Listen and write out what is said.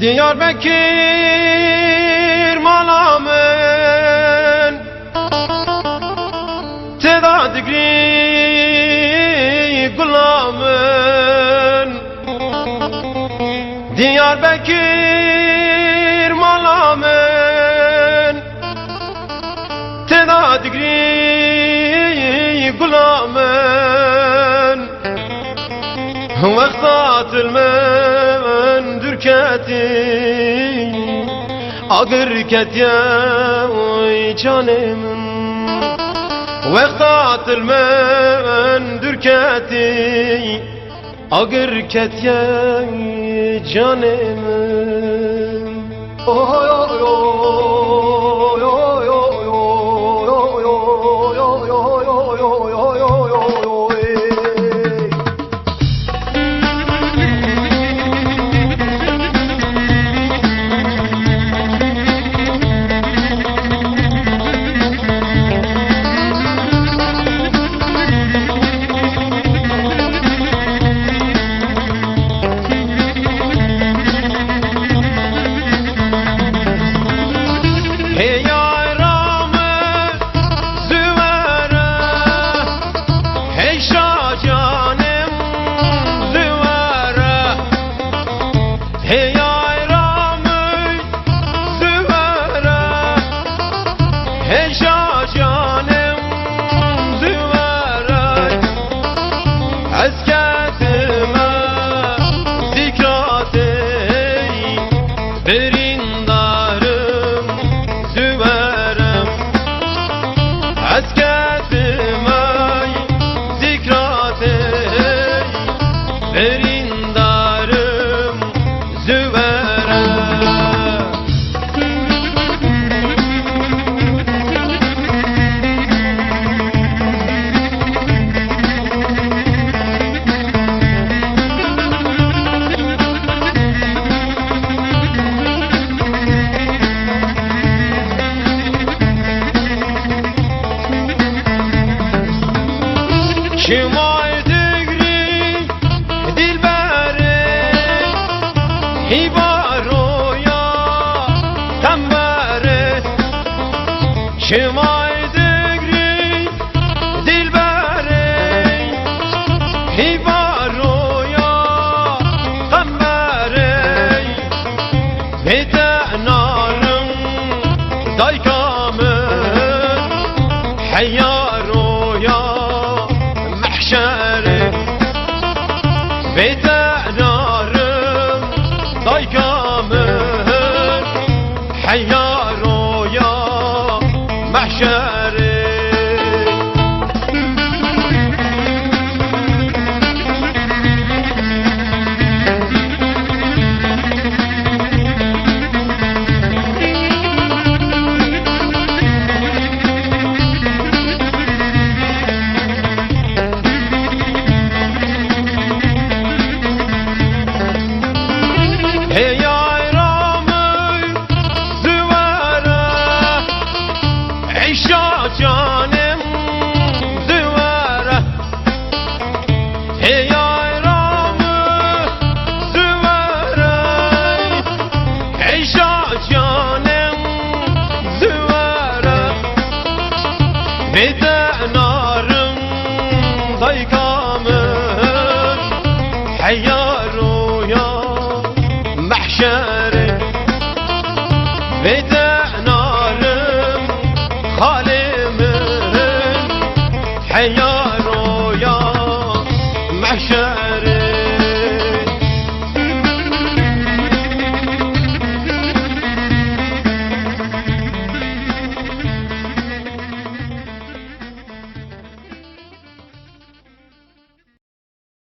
Diyarbakır malamın Teda digri gulamın Diyarbakır malamın Teda digri gulamın Vaktat ilmen dürketi Agır ketya canımın Vaktat ilmen dürketi Agır ketya canımın Oy oy oy oy oy oy oy oy oy oy Şimay digri dilbere Hibaroya tembere Şimay digri dilbere Hibaroya tembere Medenarım daykamın Hayyaroya Bedenarım daykamın Hayyaroya mahşer